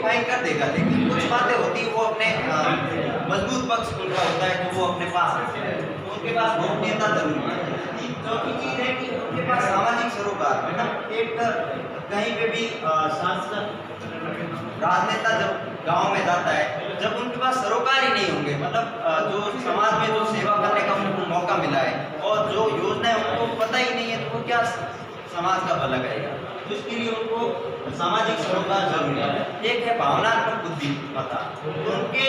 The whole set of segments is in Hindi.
डिफाइन कर देगा, लेकिन कुछ बातें होती है वो अपने मजबूत पक्ष उनका होता है जो वो अपने पास रखते हैं, तो उनके पास गोपनीयता जरूरी है। चौथी चीज है कि उनके पास सामाजिक सरोकार, मतलब एक कहीं पे भी सांसद राजनेता जब गांव में जाता है, जब उनके पास सरोकार ही नहीं होंगे, मतलब जो समाज में जो सेवा करने का उनको मौका मिला है और जो योजना है उनको पता ही नहीं है, तो वो क्या समाज का भला करेगा। तो इसके लिए उनको सामाजिक सरोकार जरूरी है। एक है भावनात्मक बुद्धिमत्ता, तो उनके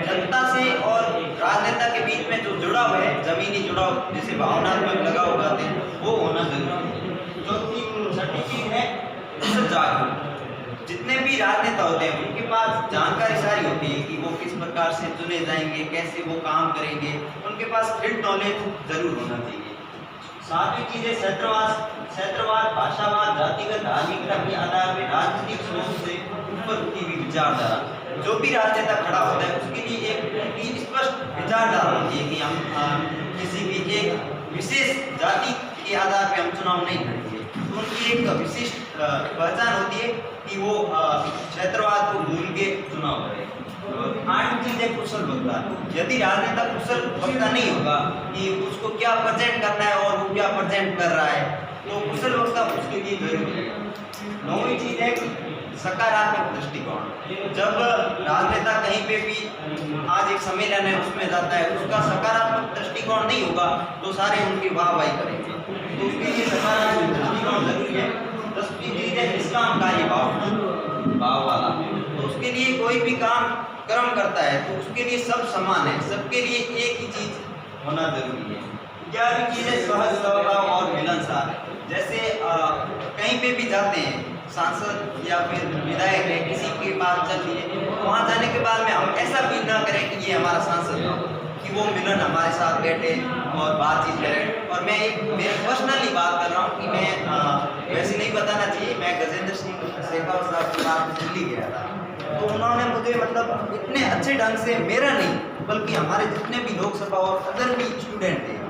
जनता से और राजनेता के बीच में जो जुड़ाव है, जमीनी जुड़ाव जिसे भावनात्मक लगाव कहते हैं, वो होना जरूरी है। छठी चीज है जागरूक। जितने भी राजनेता होते हैं उनके पास जानकारी सारी होती है कि वो किस प्रकार से चुने जाएंगे, कैसे वो काम करेंगे, उनके पास फील्ड नॉलेज जरूर होना चाहिए। सातवीं चीज है क्षेत्रवाद, भाषावाद, जातिगत धार्मिकता के आधार पर राजनीतिक सोच से ऊपर उठी हुई विचारधारा। जो भी राजनेता खड़ा होता है उसके लिए एक स्पष्ट विचारधारा होती है कि हम किसी भी एक विशेष जाति के आधार पर हम चुनाव नहीं करेंगे। तो उनकी एक विशिष्ट पहचान होती है कि वो क्षेत्रवाद को भूल के चुनाव करें। आठवीं चीज है कुशल वक्ता। यदि राजनेता कुशल वक्ता नहीं होगा कि उसको क्या प्रेजेंट करना है और वो क्या प्रेजेंट कर रहा है, तो कुशल वक्ता उसके लिए जरूरी है। नौवीं चीज है सकारात्मक दृष्टिकोण। जब राजनेता कहीं पे भी आज एक सम्मेलन है उसमें जाता है, उसका सकारात्मक दृष्टिकोण नहीं होगा तो सारे उनकी वाहवाही करेंगे, तो उसके लिए सकारात्मक दृष्टिकोण जरूरी है। 10वीं चीज है निष्कामकारी भाव वाला। तो उसके लिए कोई भी काम कर्म करता है तो उसके लिए सब समान है, सबके लिए एक ही चीज होना जरूरी है। 11वीं चीज है सहज स्वभाव और मिलनसार। जैसे कहीं पे भी जाते हैं, सांसद या फिर विधायक है, किसी के पास चल लिए, वहाँ जाने के बाद में हम ऐसा फील ना करें कि ये हमारा सांसद है, कि वो मिलन हमारे साथ बैठे और बातचीत करें। और मैं मेरे पर्सनली बात कर रहा हूँ कि मैं वैसे नहीं बताना चाहिए, मैं गजेंद्र सिंह शेखावत साहब के पास दिल्ली गया था, तो उन्होंने मुझे मतलब इतने अच्छे ढंग से, मेरा नहीं बल्कि हमारे जितने भी लोकसभा और अदर भी स्टूडेंट थे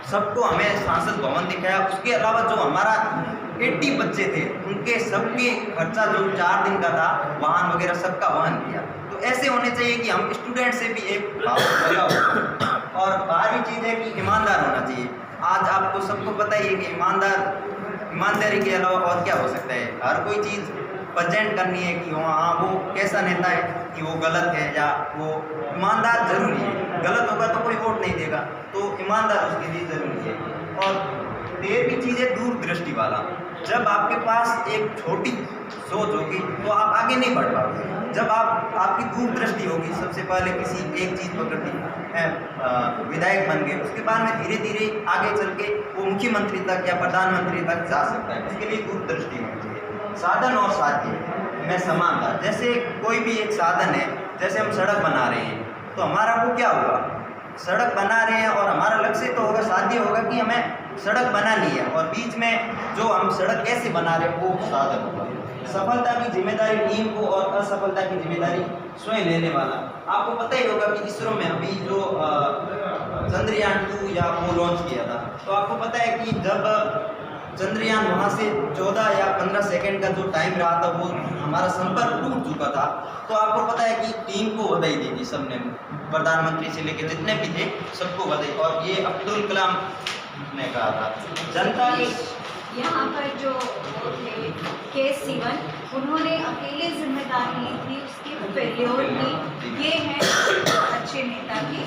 सबको हमें सांसद भवन दिखाया। उसके अलावा जो हमारा 80 बच्चे थे उनके सबके खर्चा जो 4 दिन का था, वाहन वगैरह सबका वहन किया। तो ऐसे होने चाहिए कि हम स्टूडेंट से भी एक भाव लगा हो। और 12वीं चीज़ है कि ईमानदार होना चाहिए। आज आपको सबको पता ही है कि ईमानदारी के अलावा और क्या हो सकता है। हर कोई चीज़ प्रेजेंट करनी है कि हाँ वो कैसा नेता है, कि वो गलत है या वो ईमानदार जरूरी है। गलत होगा तो कोई वोट नहीं देगा, तो ईमानदार उसके लिए जरूरी है। और 13वीं चीज़ है दूरदृष्टि वाला। जब आपके पास एक छोटी सोच होगी तो आप आगे नहीं बढ़ पाओगे। जब आपकी दूरदृष्टि होगी, सबसे पहले किसी एक चीज़ पकड़ ली, विधायक बन गए, उसके बाद में धीरे धीरे आगे चल के वो मुख्यमंत्री तक या प्रधानमंत्री तक जा सकता है। उसके लिए दूरदृष्टि होनी चाहिए। साधन और साध्य में समानता। जैसे कोई भी एक साधन है, जैसे हम सड़क बना रहे हैं तो हमारा वो क्या होगा, सड़क बना रहे हैं और हमारा लक्ष्य तो होगा, साध्य होगा कि हमें सड़क बनानी है, और बीच में जो हम सड़क कैसे बना रहे हैं वो साधन होगा। सफलता की जिम्मेदारी टीम को और असफलता की जिम्मेदारी स्वयं लेने वाला। आपको पता ही होगा कि इसरो में अभी जो चंद्रयान 2 या वो लॉन्च किया था, तो आपको पता है कि जब चंद्रयान वहाँ से 14 या 15 सेकंड का जो टाइम रहा था, वो हमारा संपर्क टूट चुका था। तो आपको पता है कि टीम को बधाई दी थी सबने, प्रधानमंत्री से लेकर जितने भी थे सबको बधाई। और ये अब्दुल कलाम ने कहा था जनता की। यहाँ पर जो थे K. उन्होंने अकेले जिम्मेदारी ली थी उसकी फेल्योर की। ये है अच्छे नेता की।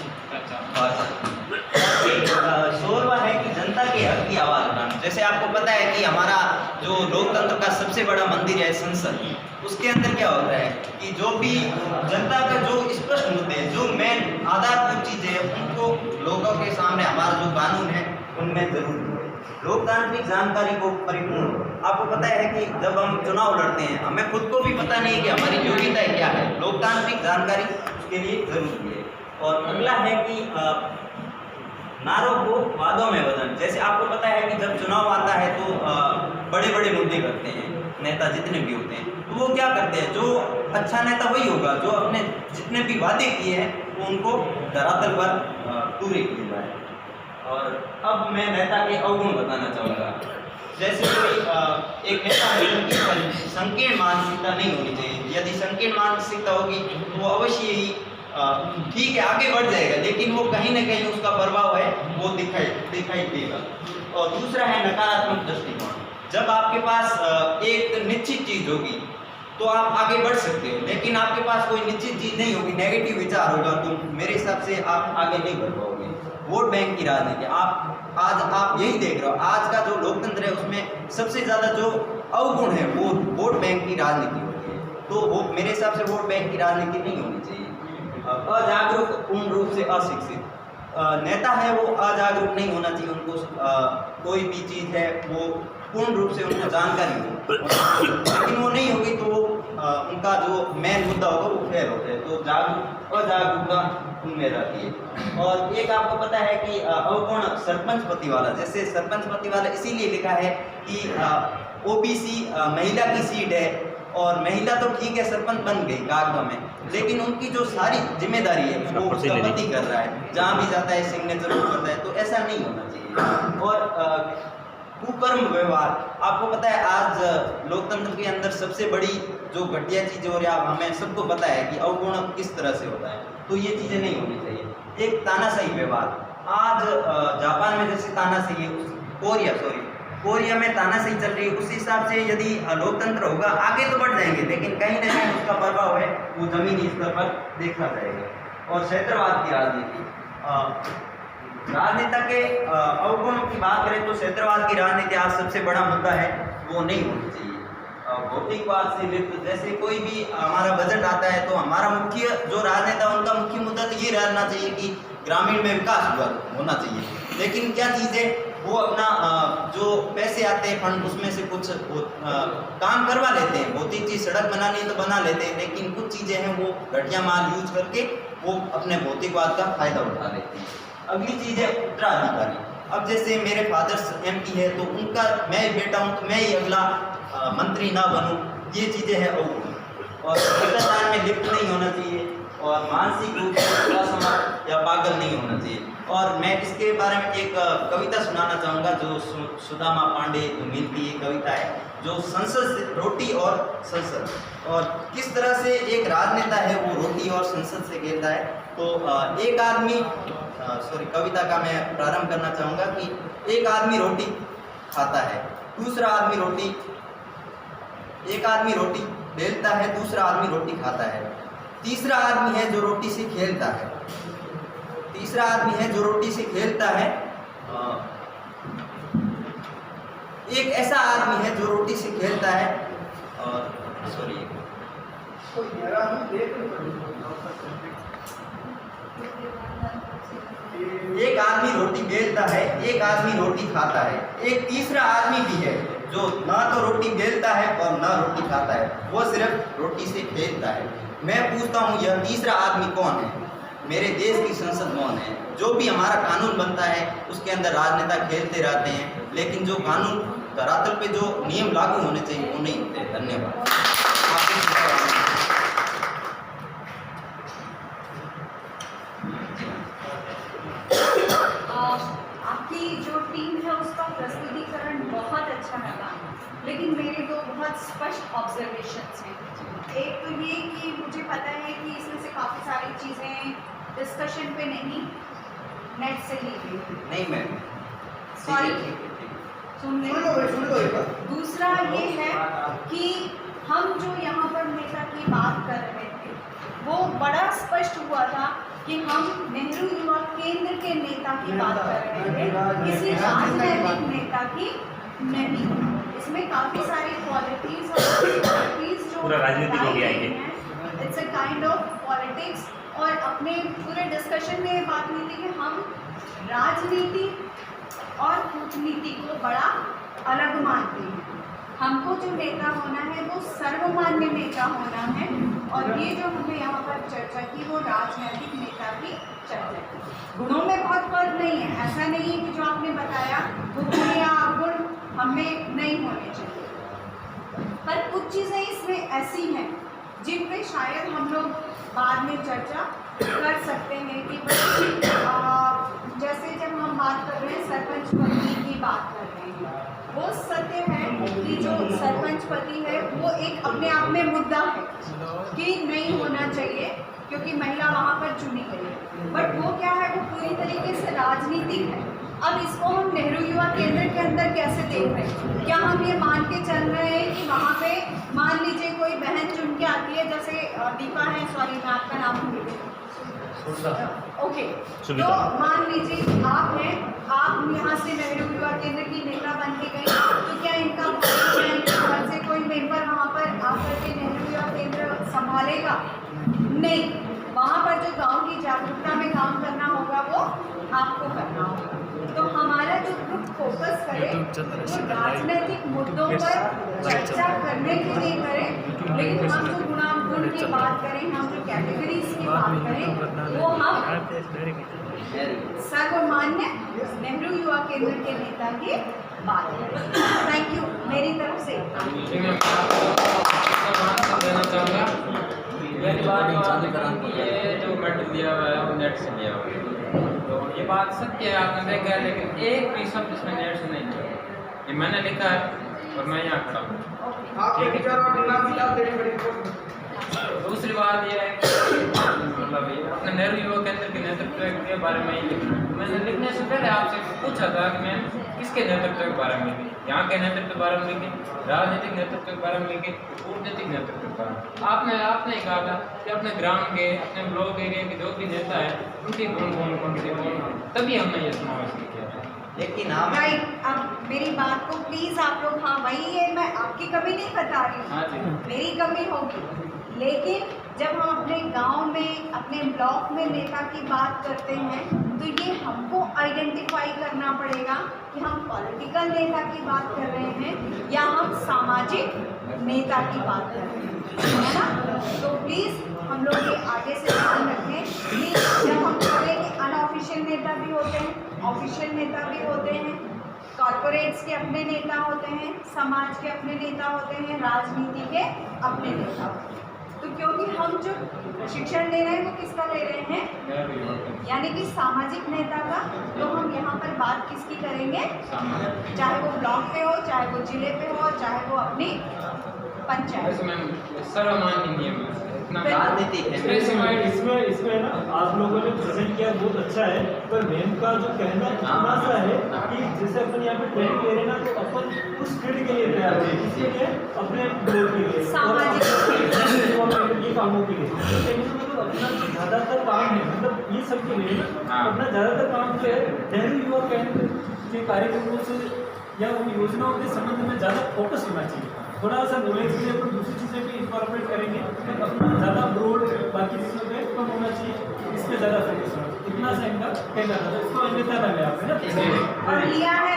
सोलवा है कि जनता के हक की आवाज़ उठाना। जैसे आपको पता है कि हमारा जो लोकतंत्र का सबसे बड़ा मंदिर है संसद, उसके अंदर क्या होता है कि जो भी जनता का जो स्पष्ट मुद्दे हैं, जो मेन आधारभूत चीज़ें हैं, उनको लोगों के सामने हमारा जो कानून है उनमें जरूर लोकतांत्रिक जानकारी को परिपूर्ण। आपको पता है कि जब हम चुनाव लड़ते हैं हमें खुद को भी पता नहीं है कि हमारी योग्यता क्या है। लोकतांत्रिक जानकारी उसके लिए जरूरी है। और अगला है कि नारों को वादों में बदल। जैसे आपको पता है कि जब चुनाव आता है तो बड़े बड़े मुद्दे करते हैं नेता, जितने भी होते हैं, तो वो क्या करते हैं, जो अच्छा नेता वही होगा जो अपने जितने भी वादे किए हैं वो उनको धरातल पर पूरे किए जाए। और अब मैं नेता के अवगुण बताना चाहूँगा। जैसे कोई एक नेता है उनकी संकीर्ण मानसिकता नहीं होनी चाहिए। यदि संकीर्ण मानसिकता होगी तो वो अवश्य ही ठीक है आगे बढ़ जाएगा, लेकिन वो कहीं ना कहीं उसका प्रभाव है वो दिखाई देगा। और दूसरा है नकारात्मक दृष्टिकोण। जब आपके पास एक निश्चित चीज होगी तो आप आगे बढ़ सकते हो, लेकिन आपके पास कोई निश्चित चीज नहीं होगी, नेगेटिव विचार होगा, तो मेरे हिसाब से आप आगे नहीं बढ़ पाओगे। वोट बैंक की राजनीति आप यही देख रहे हो, आज का जो लोकतंत्र है उसमें सबसे ज्यादा जो अवगुण है वो वोट बैंक की राजनीति होती है। तो वो मेरे हिसाब से वोट बैंक की राजनीति नहीं होनी चाहिए। अजागरूक, पूर्ण रूप से अशिक्षित नेता है वो अजागरूक नहीं होना चाहिए। उनको कोई भी चीज़ है वो पूर्ण रूप से उनको जानकारी हो, लेकिन वो नहीं होगी तो उनका जो मेन मुद्दा होगा वो फेल होता है। तो अजागरूकता उनमें रहती है। और एक आपको पता है कि अवगुण सरपंच पति वाला, जैसे सरपंच पति वाला इसीलिए लिखा है कि ओबीसी महिला की सीट है और महिला तो ठीक है सरपंच बन गई कागजों में, लेकिन उनकी जो सारी जिम्मेदारी है वो उसका पति कर रहा है, जहाँ भी जाता है सिग्नेचर वो करता है। तो ऐसा नहीं होना चाहिए। और कुकर्म व्यवहार, आपको पता है आज लोकतंत्र के अंदर सबसे बड़ी जो घटिया चीज़ हो रही है हमें सबको पता है कि अवगुण किस तरह से होता है, तो ये चीज़ें नहीं होनी चाहिए। एक तानाशाही व्यवहार, आज जापान में जैसे तानाशाही है, कोरिया में तानाशाही चल रही है, उस हिसाब से यदि लोकतंत्र होगा आगे तो बढ़ जाएंगे, लेकिन कहीं ना कहीं उसका प्रभाव है वो जमीनी स्तर पर देखा जाएगा। और क्षेत्रवाद की राजनेता के अवगुणों की बात करें तो क्षेत्रवाद की राजनीति आज सबसे बड़ा मुद्दा है, वो नहीं होनी चाहिए। भौतिकवाद से लिप्त, जैसे कोई भी हमारा बजट आता है तो हमारा मुख्य जो राजनेता उनका मुख्य मुद्दा तो ये रहना चाहिए कि ग्रामीण में विकास होना चाहिए, लेकिन क्या चीज़ है वो अपना जो पैसे आते हैं फंड उसमें से कुछ काम करवा लेते हैं। भौतिक चीज़ सड़क बनानी है तो बना लेते हैं, लेकिन कुछ चीज़ें हैं वो घटिया माल यूज करके वो अपने भौतिकवाद का फायदा उठा लेते हैं। अगली चीज़ है उत्तराधिकारी। अब जैसे मेरे फादर एमपी है तो उनका मैं बेटा हूँ तो मैं ही अगला मंत्री ना बनूँ, ये चीज़ें हैं अवगुण। और भ्रष्टाचार में लिप्त नहीं होना चाहिए और मानसिक रूप से असमर्थ या पागल नहीं होना चाहिए। और मैं इसके बारे में एक कविता सुनाना चाहूँगा जो सुदामा पांडे मिलती है कविता है, जो संसद रोटी और संसद, और किस तरह से एक राजनेता है वो रोटी और संसद से खेलता है। तो एक आदमी कविता का मैं प्रारंभ करना चाहूँगा कि एक आदमी रोटी खाता है, दूसरा आदमी रोटी, एक आदमी रोटी बेलता है, दूसरा आदमी रोटी खाता है, तीसरा आदमी है जो रोटी से खेलता है, तीसरा आदमी है जो रोटी से खेलता है, एक ऐसा आदमी है जो रोटी से खेलता है, और एक आदमी रोटी बेलता है, एक आदमी रोटी खाता है, एक तीसरा आदमी भी है जो ना तो रोटी बेलता है और ना रोटी खाता है, वो सिर्फ रोटी से खेलता है। मैं पूछता हूँ यह तीसरा आदमी कौन है? मेरे देश की संसद कौन है? जो भी हमारा कानून बनता है उसके अंदर राजनेता खेलते रहते हैं, लेकिन जो कानून धरातल पे जो नियम लागू होने चाहिए वो नहीं होते। धन्यवाद। आपकी जो टीम है उसका प्रस्तुतिकरण बहुत अच्छा लगा, लेकिन मेरे दो बहुत स्पष्ट ऑब्जर्वेशंस हैं। एक तो ये कि मुझे पता है कि इसमें से काफ़ी सारी चीज़ें डिस्कशन पे नहीं नेट से ली गई। नहीं मैम, सॉरी, सुन लो। दूसरा ये है कि हम जो यहाँ पर नेता की बात कर रहे थे वो बड़ा स्पष्ट हुआ था कि हम नेहरू युवा केंद्र के नेता की बात कर रहे थे, किसी राजनैतिक नेता की नहीं। इसमें काफ़ी सारी क्वालिटीज़ जो पूरा राजनीतिक हो गया है, it's a kind of politics. और अपने पूरे डिस्कशन में ये बात हुई थी कि हम राजनीति और कूटनीति को बड़ा अलग मानते हैं। हमको जो नेता होना है वो सर्वमान्य नेता होना है, और ये जो हमने यहाँ पर चर्चा की वो राजनीतिक नेता की चर्चा की। गुणों में बहुत फर्क नहीं है, ऐसा नहीं है कि जो आपने बताया वो गुण या अवगुण हमें नहीं होने चाहिए, पर कुछ चीज़ें इसमें ऐसी हैं जिन पे शायद हम लोग बाद में चर्चा कर सकते हैं कि जैसे जब हम बात कर रहे हैं सरपंच पद की बात कर रहे हैं वो सत्य है कि जो सरपंच पति है वो एक अपने आप में मुद्दा है कि नहीं होना चाहिए क्योंकि महिला वहाँ पर चुनी गई है, बट वो क्या है, वो पूरी तरीके से राजनीतिक है। अब इसको हम नेहरू युवा केंद्र के अंदर कैसे देख रहे हैं? क्या हम ये मान के चल रहे हैं कि वहाँ पे मान लीजिए कोई बहन चुन के आती है, जैसे दीपा है, सॉरी मैं आपका नाम भूल गई, ओके, तो मान लीजिए आप हैं, आप यहाँ से नेहरू युवा केंद्र की नेता बन के गई, तो क्या इनका घर से कोई मेंबर वहाँ पर आकर के नेहरू युवा केंद्र संभालेगा? नहीं, वहाँ पर जो गांव की जागरूकता में काम करना होगा वो आपको करना होगा। तो हमारा जो ग्रुप फोकस करे वो राजनीतिक मुद्दों पर चर्चा करने के लिए करें, लेकिन हम जो गुणागुण की बात करें, हम जो कैटेगरीज की बात करें, वो हम सर्वमान्य नेहरू युवा केंद्र के नेता की बात करें। थैंक यू मेरी तरफ से। ये जो मेडल दिया हुआ है वो नेट से लिया हुआ है, तो ये बात सत्य है, आपने देखा है, लेकिन एक भी शब्द इसमें नेट से नहीं लिया। ये मैंने लिखा है और मैं यहाँ खड़ा हूँ। दूसरी बात ये है कि मतलब ये अपने नेहरू युवा केंद्र के नेतृत्व के बारे में ही लिखना है। मैंने लिखने से पहले आपसे पूछा था कि मैं किसके नेतृत्व के बारे में लिखी, यहाँ के नेतृत्व के बारे में लिखी, राजनीतिक नेतृत्व के बारे में लिखी, कूटनीतिक नेतृत्व के बारे में। आपने ही कहा था कि अपने ग्राम के, अपने ब्लॉक एरिया के जो भी नेता है उनकी कौन सी तभी हमने ये समावेश किया है। लेकिन हम राइट, अब मेरी बात को प्लीज आप लोग, हाँ वही है, मैं आपकी कमी नहीं बता रही हूँ, हाँ जी, मेरी कमी होगी, लेकिन जब हम अपने गांव में, अपने ब्लॉक में नेता की बात करते हैं तो ये हमको आइडेंटिफाई करना पड़ेगा कि हम पॉलिटिकल नेता की बात कर रहे हैं या हम सामाजिक नेता की बात कर रहे हैं, है ना? तो प्लीज़ हम लोग ये आगे से ध्यान रखें कि जब हम कहें कि अनऑफिशियल नेता भी होते हैं, ऑफिशियल नेता भी होते हैं, कॉरपोरेट्स के अपने नेता होते हैं, समाज के अपने नेता होते हैं, राजनीति के अपने नेता होते हैं। तो क्योंकि हम जो शिक्षण ले रहे हैं वो किसका ले रहे हैं, यानी कि सामाजिक नेता का, तो हम यहाँ पर बात किसकी करेंगे, चाहे वो ब्लॉक पे हो, चाहे वो जिले पे हो, चाहे वो अपनी पंचायत। सर्वमान्य नियम है, इतना राजनीति है। इसमें ना आप लोगों ने प्रेजेंट किया बहुत अच्छा है, पर मैम का जो कहना इतना सा है कि जैसे अपन यहाँ पे ट्रेनिंग ले रहे हैं ना, तो अपन उस फील्ड के लिए तैयार है, किसके लिए, अपने ग्रोथ के लिए, ये कामों के लिए। मतलब अपना जो ज़्यादातर काम है, मतलब ये सब के लिए ना अपना ज़्यादातर काम जो है नेहरू युवा केंद्र के कार्यक्रमों से या उन योजनाओं के संबंध में ज़्यादा फोकस होना चाहिए। थोड़ा सा नॉलेज के लिए अपन दूसरी चीज़ें भी इंकॉर्पोरेट करेंगे तो अपना ज़्यादा ब्रॉड बाकी चीज़ों पे कम होना चाहिए, इस पर ज़्यादा फोकस होना चाहिए। इतना सा इनका कहना था, इसको अन्यथा ना ले आप, है ना? और लिया है